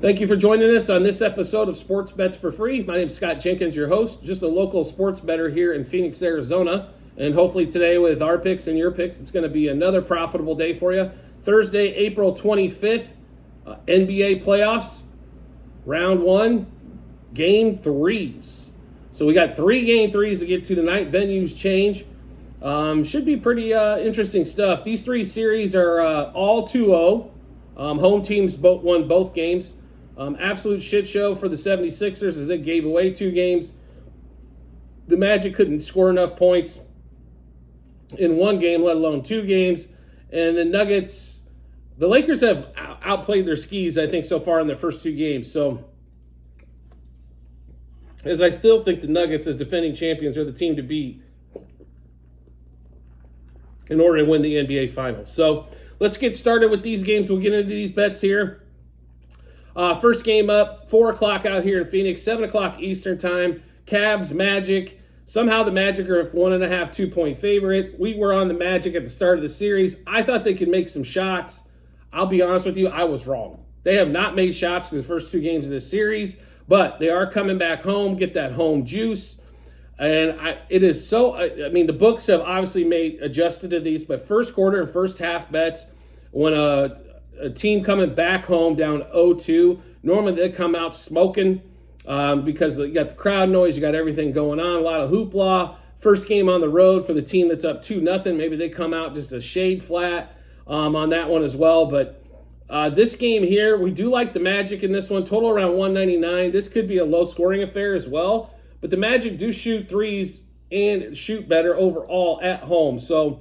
Thank you for joining us on this episode of Sports Bets for Free. My name is Scott Jenkins, your host, just a local sports bettor here in Phoenix, Arizona. And hopefully today with our picks and your picks, it's going to be another profitable day for you. Thursday, April 25th, NBA playoffs, round one, game threes. So we got 3 game threes to get to tonight. Venues change. Should be pretty interesting stuff. These 3 series are all 2-0. Home teams won both games. Absolute shit show for the 76ers as they gave away 2 games. The Magic couldn't score enough points in 1 game, let alone 2 games. And the Nuggets, the Lakers have outplayed their skis, I think, so far in their first 2 games. So, as I still think the Nuggets, as defending champions, are the team to beat in order to win the NBA Finals. So, let's get started with these games. We'll get into these bets here. First game up, 4 o'clock out here in Phoenix, 7 o'clock Eastern time. CavsMagic. Somehow the Magic are a 1.5, 2-point favorite. We were on the Magic at the start of the series. I thought they could make some shots. I'll be honest with you, I was wrong. They have not made shots in the first 2 games of this series, but they are coming back home, get that home juice. And the books have obviously adjusted to these, but first quarter and first half bets, when a team coming back home down 0-2, normally they come out smoking because you got the crowd noise, you got everything going on, a lot of hoopla. First game on the road for the team that's up 2-0, maybe they come out just a shade flat on that one as well. But this game here, we do like the Magic in this one, total around 199. This could be a low-scoring affair as well, but the Magic do shoot threes and shoot better overall at home. So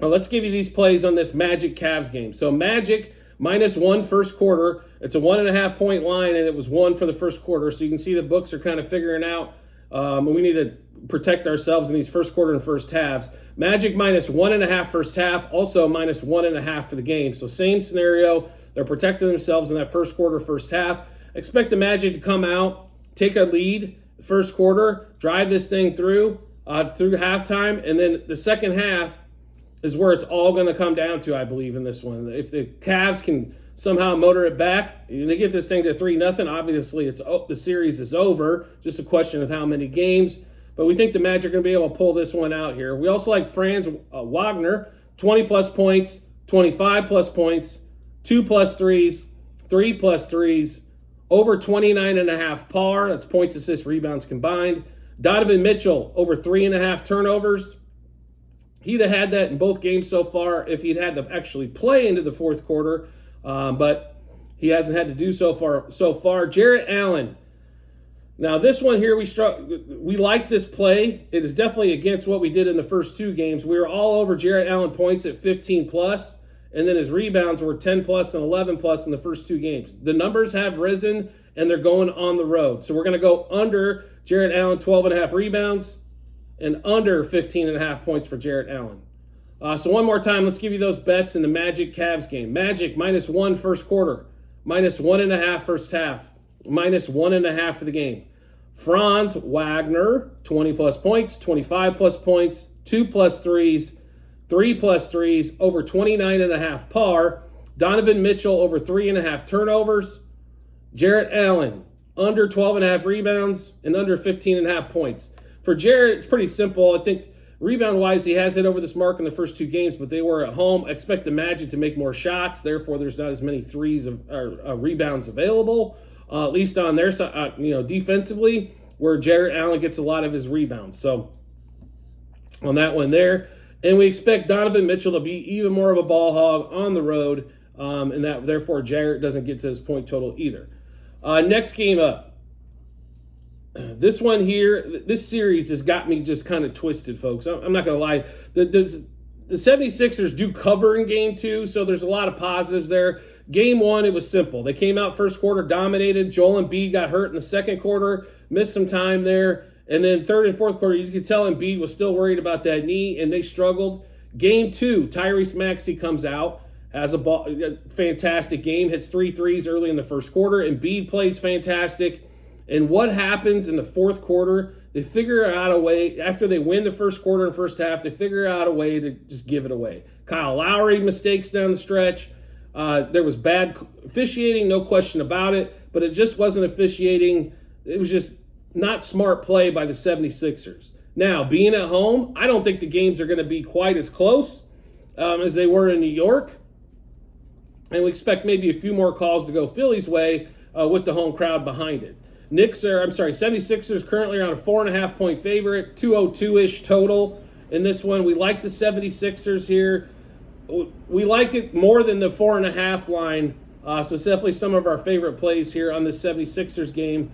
let's give you these plays on this Magic Cavs game. So Magic -1 first quarter. It's a 1.5 point line, and it was 1 for the first quarter. So you can see the books are kind of figuring out we need to protect ourselves in these first quarter and first halves. Magic -1.5 first half, also -1.5 for the game. So same scenario. They're protecting themselves in that first quarter, first half. Expect the Magic to come out, take a lead first quarter, drive this thing through halftime, and then the second half is where it's all going to come down to, I believe, in this one. If the Cavs can somehow motor it back, and they get this thing to 3-0, obviously the series is over. Just a question of how many games. But we think the Magic are going to be able to pull this one out here. We also like Franz Wagner, 20-plus points, 25-plus points, 2+ threes, 3+ threes, over 29.5 par. That's points, assists, rebounds combined. Donovan Mitchell, over 3.5 turnovers. He'd have had that in both games so far if he'd had to actually play into the fourth quarter, but he hasn't had to do so far. Jarrett Allen. Now this one here, we like this play. It is definitely against what we did in the first 2 games. We were all over Jarrett Allen points at 15+, and then his rebounds were 10+ and 11+ in the first 2 games. The numbers have risen, and they're going on the road. So we're going to go under Jarrett Allen, 12.5 rebounds, and under 15.5 points for Jarrett Allen. So one more time, let's give you those bets in the Magic Cavs game. Magic -1 first quarter, -1.5 first half, -1.5 for the game. Franz Wagner, 20+ points, 25+ points, 2+ threes, 3+ threes, over 29.5 par. Donovan Mitchell, over 3.5 turnovers. Jarrett Allen, under 12.5 rebounds and under 15.5 points. For Jarrett, it's pretty simple. I think rebound-wise, he has hit over this mark in the first 2 games, but they were at home. I expect the Magic to make more shots. Therefore, there's not as many threes or rebounds available, at least on their side, defensively, where Jarrett Allen gets a lot of his rebounds. So on that one there. And we expect Donovan Mitchell to be even more of a ball hog on the road, and that therefore Jarrett doesn't get to his point total either. Next game up. This one here, this series has got me just kind of twisted, folks. I'm not going to lie. The 76ers do cover in game 2, so there's a lot of positives there. Game 1, it was simple. They came out first quarter, dominated. Joel Embiid got hurt in the second quarter, missed some time there. And then third and fourth quarter, you could tell Embiid was still worried about that knee, and they struggled. Game 2, Tyrese Maxey comes out, has a fantastic game, hits 3 threes early in the first quarter. Embiid plays fantastic. And what happens in the fourth quarter? They figure out a way, after they win the first quarter and first half, they figure out a way to just give it away. Kyle Lowry mistakes down the stretch. There was bad officiating, no question about it, but it just wasn't officiating. It was just not smart play by the 76ers. Now, being at home, I don't think the games are going to be quite as close as they were in New York. And we expect maybe a few more calls to go Philly's way with the home crowd behind it. 76ers currently around a 4.5-point favorite, 202-ish total in this one. We like the 76ers here. We like it more than the 4.5 line. So it's definitely some of our favorite plays here on the 76ers game.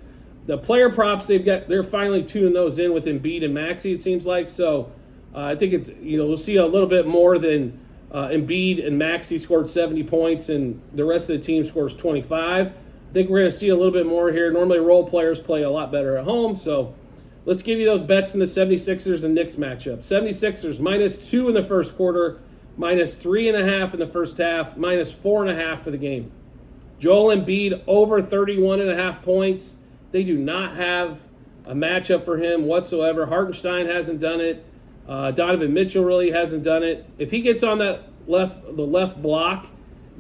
The player props they're finally tuning those in with Embiid and Maxey, it seems like. So I think it's, we'll see a little bit more than Embiid and Maxey scored 70 points and the rest of the team scores 25. I think we're going to see a little bit more here. Normally role players play a lot better at home. So let's give you those bets in the 76ers and Knicks matchup. 76ers -2 in the first quarter, -3.5 in the first half, -4.5 for the game. Joel Embiid over 31.5 points. They do not have a matchup for him whatsoever. Hartenstein hasn't done it. Donovan Mitchell really hasn't done it. If he gets on the left block,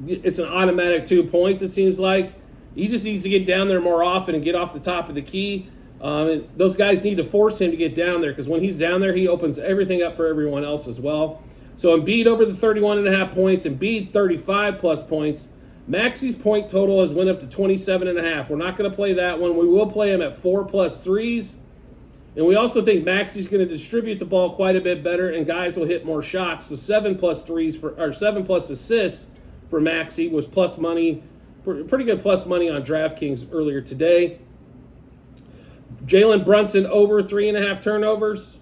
it's an automatic 2 points, it seems like. He just needs to get down there more often and get off the top of the key. Those guys need to force him to get down there because when he's down there, he opens everything up for everyone else as well. So Embiid over the 31.5 points, Embiid 35-plus points. Maxey's point total has went up to 27.5. We're not going to play that one. We will play him at 4+ threes. And we also think Maxey's going to distribute the ball quite a bit better, and guys will hit more shots. So 7+ threes or 7+ assists for Maxey was plus money, pretty good plus money on DraftKings earlier today. Jalen Brunson over 3.5 turnovers,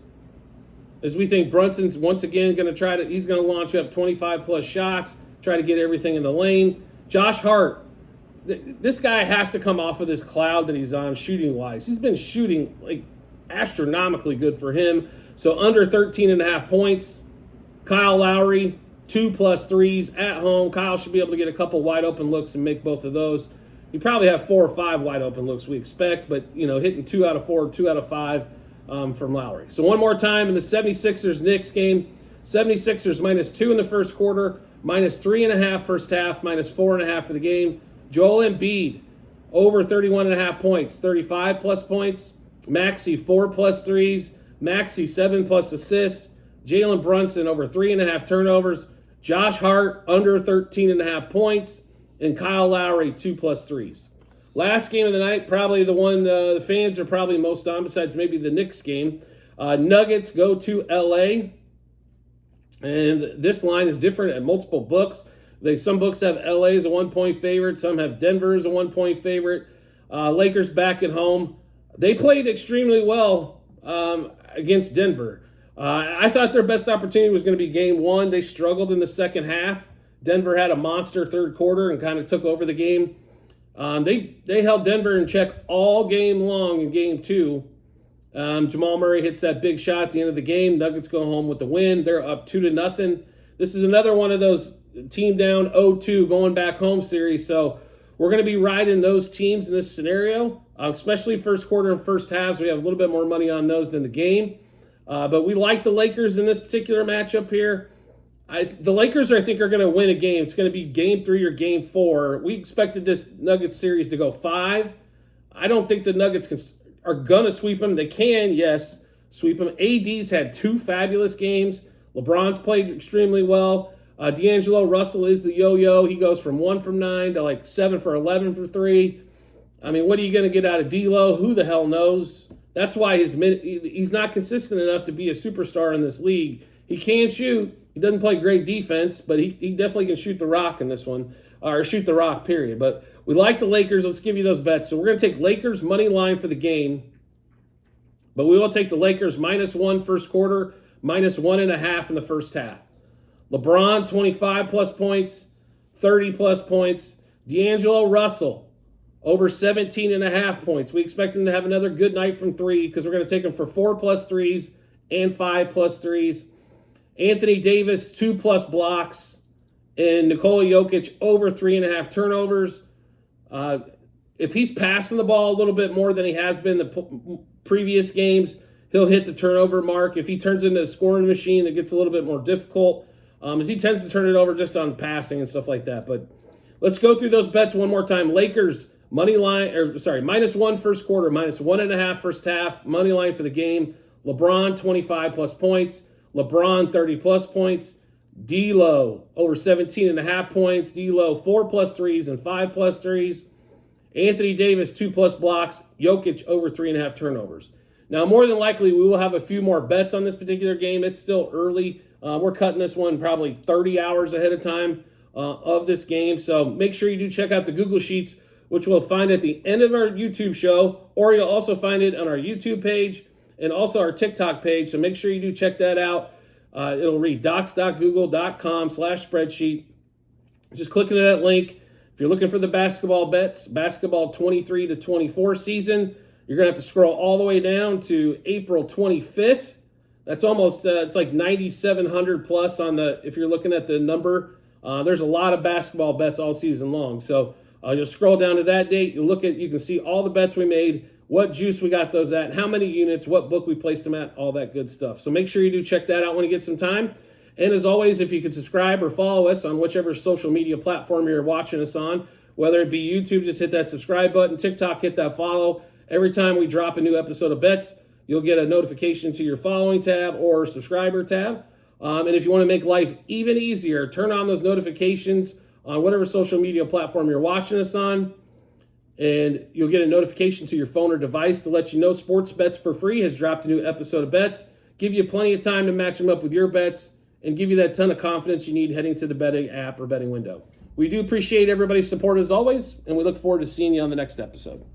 as we think Brunson's once again going to he's going to launch up 25+ shots, try to get everything in the lane. Josh Hart, this guy has to come off of this cloud that he's on shooting-wise. He's been shooting like astronomically good for him. So under 13.5 points. Kyle Lowry, 2+ threes at home. Kyle should be able to get a couple wide open looks and make both of those. You probably have 4 or 5 wide open looks we expect, but hitting 2 out of 4, 2 out of 5 from Lowry. So one more time in the 76ers-Knicks game. 76ers -2 in the first quarter, -3.5 first half, -4.5 for the game. Joel Embiid over 31.5 points, 35+ points. Maxey 4+ threes, Maxey 7+ assists, Jalen Brunson over 3.5 turnovers, Josh Hart under 13.5 points, and Kyle Lowry 2+ threes. Last game of the night, probably the one the fans are probably most on, besides maybe the Knicks game. Nuggets go to LA, and this line is different at multiple books. Some books have LA as a 1-point favorite, some have Denver as a 1-point favorite. Lakers back at home. They played extremely well against Denver. I thought their best opportunity was going to be game 1. They struggled in the second half. Denver had a monster third quarter and kind of took over the game. They held Denver in check all game long in game 2. Jamal Murray hits that big shot at the end of the game. Nuggets go home with the win. They're up 2-0. This is another one of those team down 0-2 going back home series. So we're going to be riding those teams in this scenario. Especially first quarter and first halves. We have a little bit more money on those than the game. But we like the Lakers in this particular matchup here. The Lakers, I think, are going to win a game. It's going to be game 3 or game 4. We expected this Nuggets series to go 5. I don't think the Nuggets are going to sweep them. They can, yes, sweep them. AD's had 2 fabulous games. LeBron's played extremely well. D'Angelo Russell is the yo-yo. He goes from 1 from 9 to like 7 for 11 for 3. I mean, what are you going to get out of D'Lo? Who the hell knows? That's why he's not consistent enough to be a superstar in this league. He can shoot. He doesn't play great defense, but he definitely can shoot the rock in this one, or shoot the rock, period. But we like the Lakers. Let's give you those bets. So we're going to take Lakers money line for the game, but we will take the Lakers -1 first quarter, -1.5 in the first half. LeBron, 25+ points, 30+ points. D'Angelo Russell, over 17.5 points. We expect him to have another good night from 3 because we're going to take him for 4+ threes and 5+ threes. Anthony Davis, 2+ blocks. And Nikola Jokic, over 3.5 turnovers. If he's passing the ball a little bit more than he has been the previous games, he'll hit the turnover mark. If he turns into a scoring machine, it gets a little bit more difficult, as he tends to turn it over just on passing and stuff like that. But let's go through those bets one more time. Lakers money line, -1 first quarter, -1.5 first half, money line for the game. LeBron 25 plus points, LeBron 30 plus points, D'Lo over 17.5 points, D'Lo 4 plus threes and 5 plus threes. Anthony Davis 2 plus blocks, Jokic over 3.5 turnovers. Now, more than likely, we will have a few more bets on this particular game. It's still early. We're cutting this one probably 30 hours ahead of time of this game. So make sure you do check out the Google Sheets, which we'll find at the end of our YouTube show, or you'll also find it on our YouTube page and also our TikTok page. So make sure you do check that out. It'll read docs.google.com/spreadsheet. Just click into that link. If you're looking for the basketball bets, basketball 23 to 24 season, you're going to have to scroll all the way down to April 25th. That's almost, it's like 9,700 plus on the, if you're looking at the number. There's a lot of basketball bets all season long. So you'll scroll down to that date. You can see all the bets we made, what juice we got those at, how many units, what book we placed them at, all that good stuff. So make sure you do check that out when you get some time. And as always, if you could subscribe or follow us on whichever social media platform you're watching us on, whether it be YouTube, just hit that subscribe button, TikTok, hit that follow. Every time we drop a new episode of bets, you'll get a notification to your following tab or subscriber tab. And if you want to make life even easier, turn on those notifications on whatever social media platform you're watching us on. And you'll get a notification to your phone or device to let you know Sports Bets for Free has dropped a new episode of bets. Give you plenty of time to match them up with your bets and give you that ton of confidence you need heading to the betting app or betting window. We do appreciate everybody's support as always, and we look forward to seeing you on the next episode.